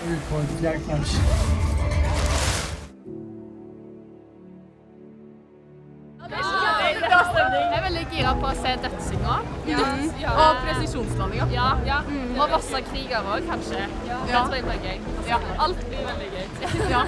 ut på et fjellkrasj. Jeg er veldig gira på å se dødssinger og presisjonslandinga. Ja. Og masse kriger også, kanskje. Det tror jeg blir gøy. Alt blir veldig gøy. Ja.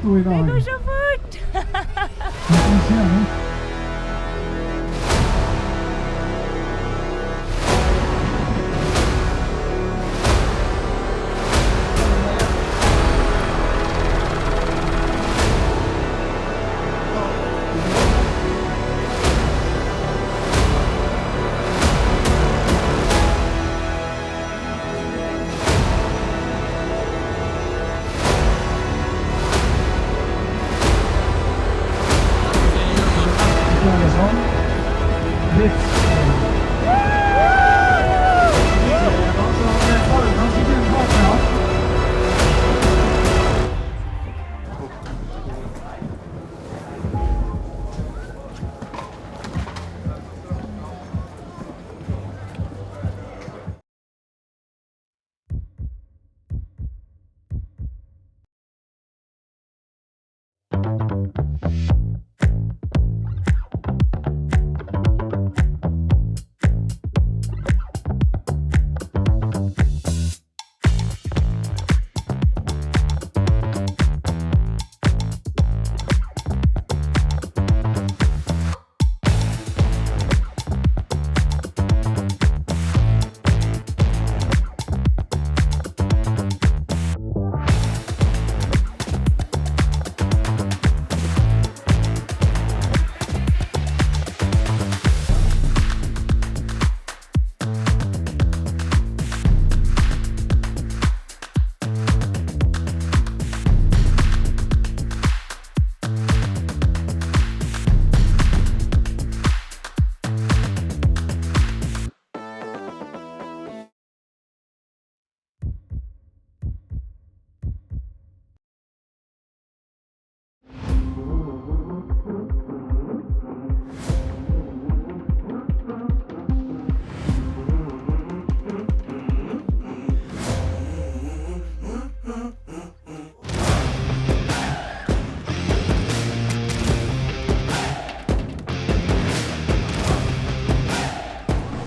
I dag. Det går så fort! Witts.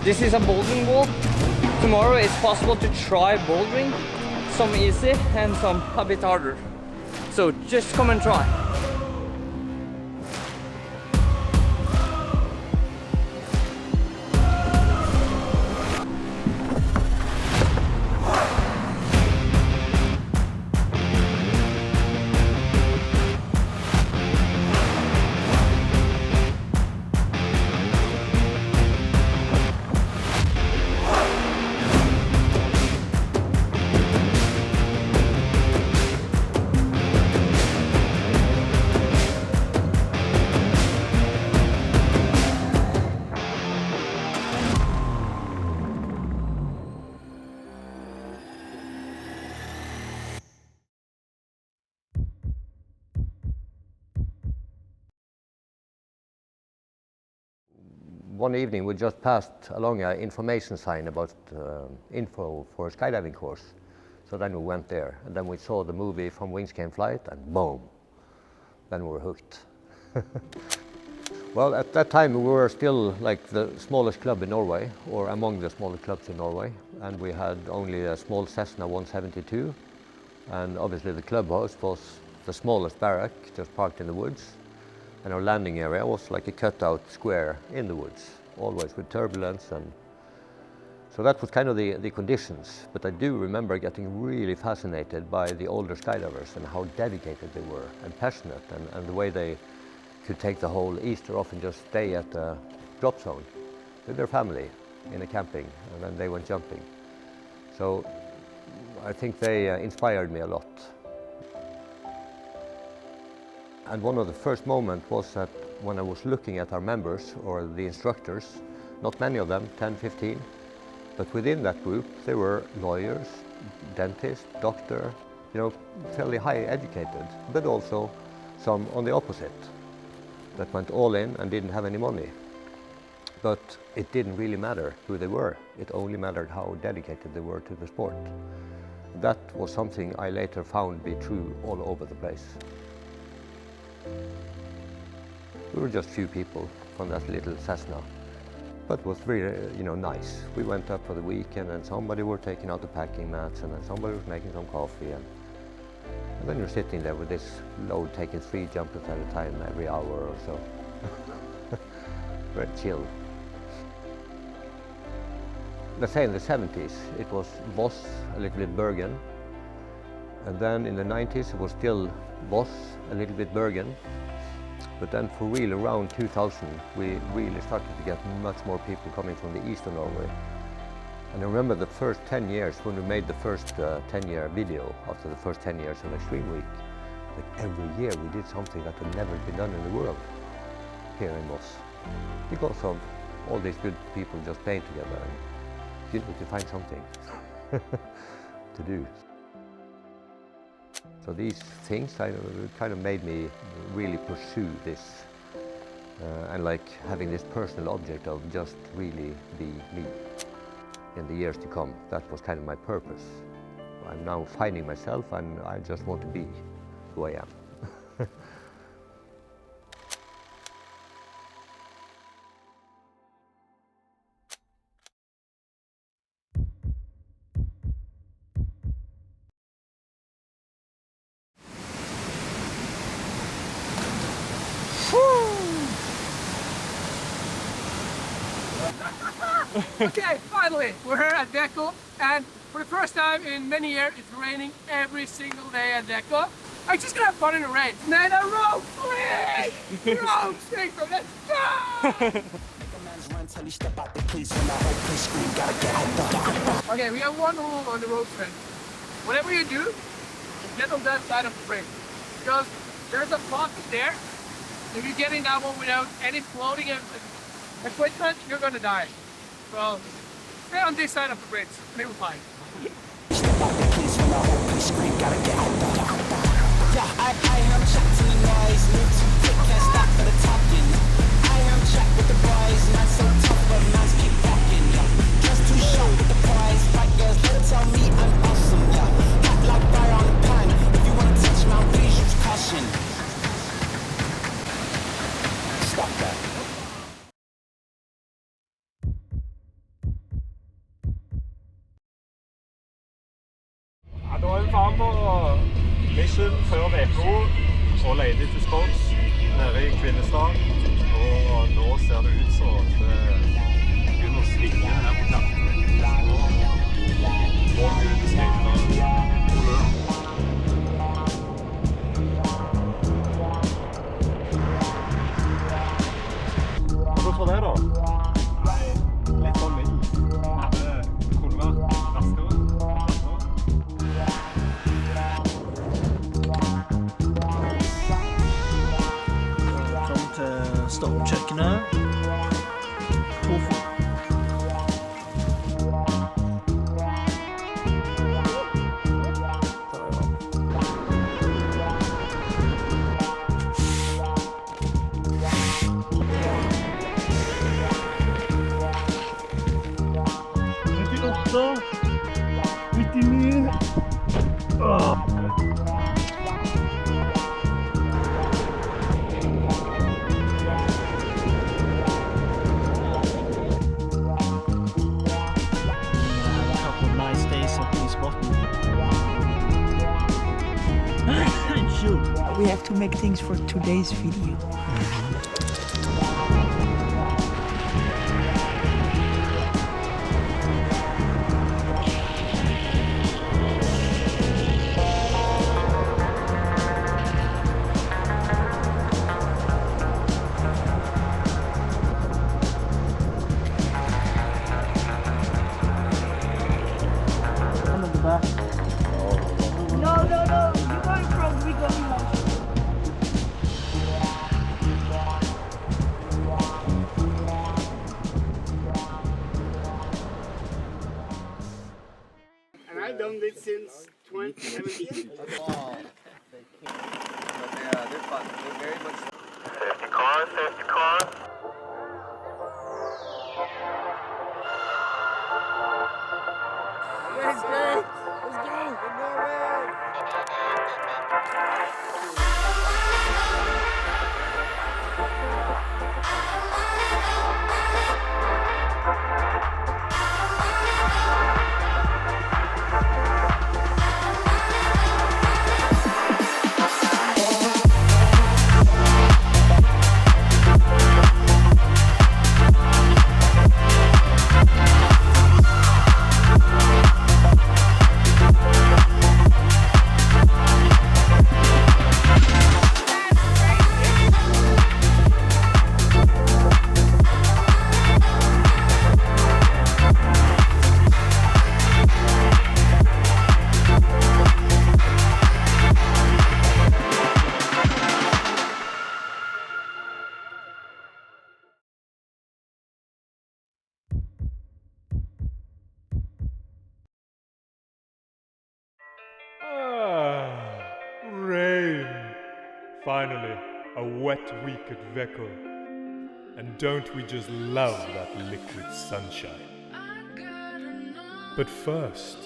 This is a bouldering wall. Tomorrow it's possible to try bouldering, some easy and some a bit harder. So just come and try. One evening we just passed along an information sign about info for a skydiving course. So then we went there and then we saw the movie From Wings Came Flight and boom, then we were hooked. Well, at that time we were still like the smallest club in Norway, or among the smallest clubs in Norway, and we had only a small Cessna 172, and obviously the clubhouse was the smallest barrack just parked in the woods. And our landing area was like a cutout square in the woods, always with turbulence, and so that was kind of the conditions. But I do remember getting really fascinated by the older skydivers and how dedicated they were and passionate, and the way they could take the whole Easter off and just stay at the drop zone with their family in a camping, and then they went jumping. So I think they inspired me a lot. And one of the first moments was that when I was looking at our members or the instructors, not many of them, 10, 15, but within that group there were lawyers, dentists, doctor, you know, fairly high educated, but also some on the opposite that went all in and didn't have any money. But it didn't really matter who they were. It only mattered how dedicated they were to the sport. That was something I later found be true all over the place. We were just few people from that little Cessna, but it was really, you know, nice. We went up for the weekend and somebody were taking out the packing mats and then somebody was making some coffee and then you're sitting there with this load taking 3 jumpers at a time every hour or so. Very chill. Let's say in the 70s it was Voss, a little bit Bergen, and then in the 90s it was still Voss, a little bit Bergen, but then for real around 2000 we really started to get much more people coming from the east of Norway. And I remember the first 10 years when we made the first 10-year video after the first 10 years of Extreme Week, that every year we did something that had never been done in the world here in Voss, because of all these good people just playing together. You need to find something to do. So these things kind of made me really pursue this and like having this personal object of just really be me in the years to come. That was kind of my purpose. I'm now finding myself and I just want to be who I am. Okay, finally, we're here at Veko, and for the first time in many years, it's raining every single day at Veko. I'm just gonna have fun in the rain. Man, a road free! Road free, so let's go! Okay, we have one rule on the road sprint. Whatever you do, get on that side of the brake. Because there's a pocket there. If you're getting that one without any floating equipment, you're gonna die. So, stay on this side of the bridge, and it will fine. Da er vi faen på mission før Veko og Rea-Dickins nede i Kvinnestad. Og nå ser det ut så det begynner å svinge her på kanten. Så går vi ut i skritene. Hva for det da? Litt sånn mild. Det kunne vært raskere. Stormkjøkkenet. Tofu. We have to make things for today's video. I've done this since 2017. Wow. They're fun. They're very much. Safety car, safety car. Let's go! Let's go! Good Norway! Rain! Finally, a wet week at Veko. And don't we just love that liquid sunshine? But first,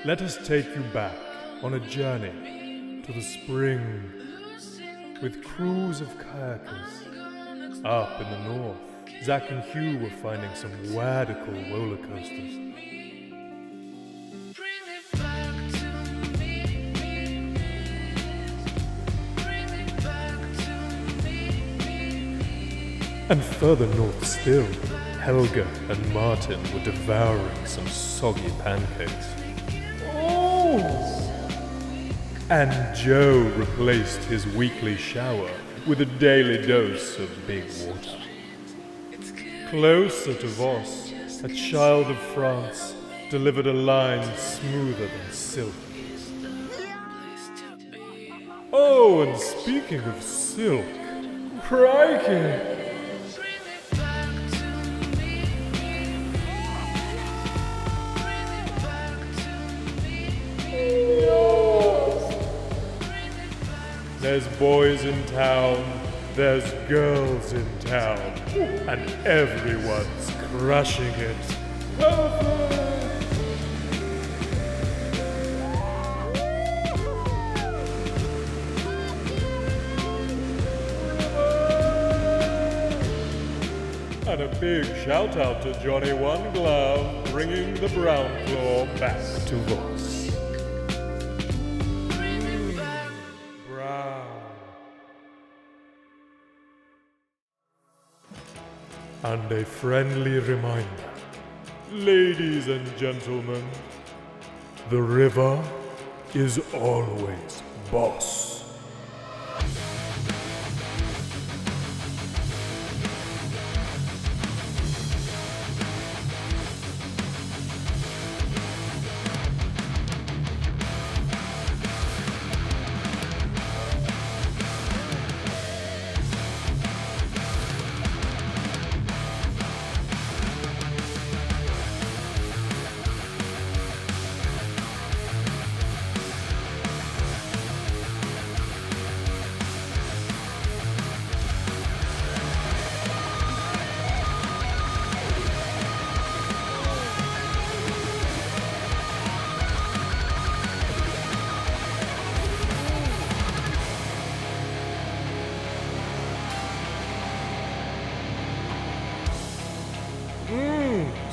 let us take you back on a journey to the spring with crews of kayakers. Up in the north, Zach and Hugh were finding some radical roller coasters. And further north still, Helga and Martin were devouring some soggy pancakes. Oh! And Joe replaced his weekly shower with a daily dose of big water. Closer to Voss, a child of France delivered a line smoother than silk. Oh, and speaking of silk, crikey! There's boys in town, there's girls in town, and everyone's crushing it. Perfect! And a big shout out to Johnny One Glove, bringing the brown claw back to Voss. And a friendly reminder, ladies and gentlemen, the river is always boss.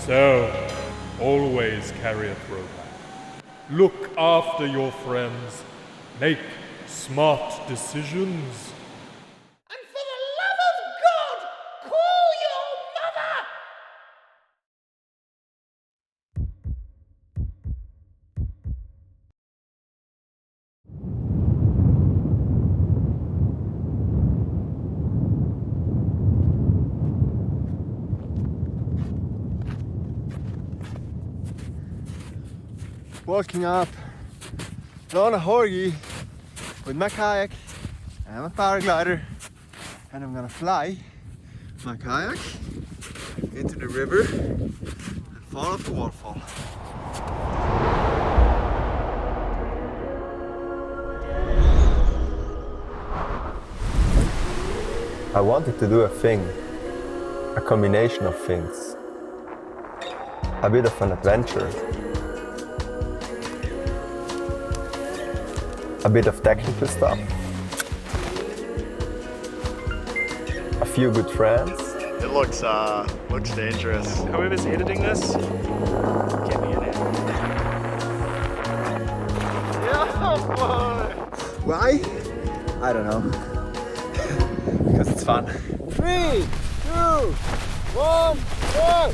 So, always carry a throwback. Look after your friends. Make smart decisions. And for the love of God, call your mother! Walking up Longboarding with my kayak and my paraglider, and I'm gonna fly my kayak into the river and fall off the waterfall. I wanted to do a thing, a combination of things. A bit of an adventure. A bit of technical stuff. A few good friends. It looks dangerous. Whoever's editing this, get me in it. Yeah, boy! Why? I don't know. Because it's fun. 3, 2, 1, go!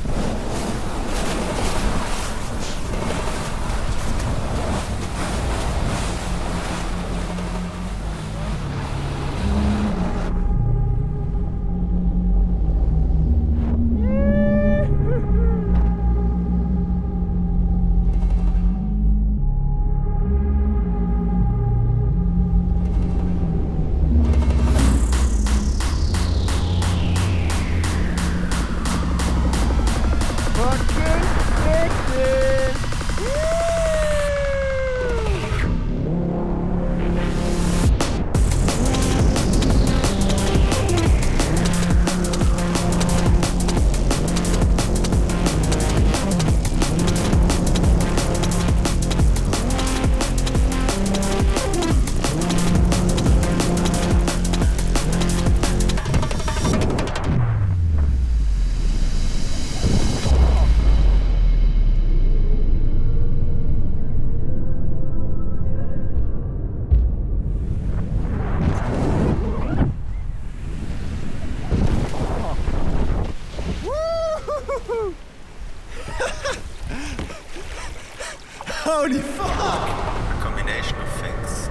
Holy fuck! A combination of things.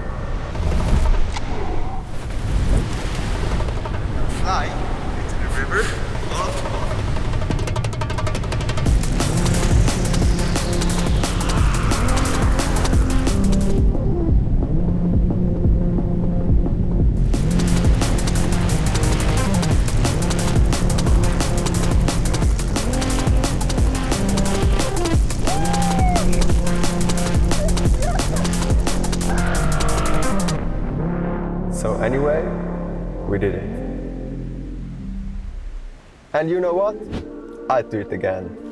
Fly into the river. So anyway, we did it. And you know what? I'd do it again.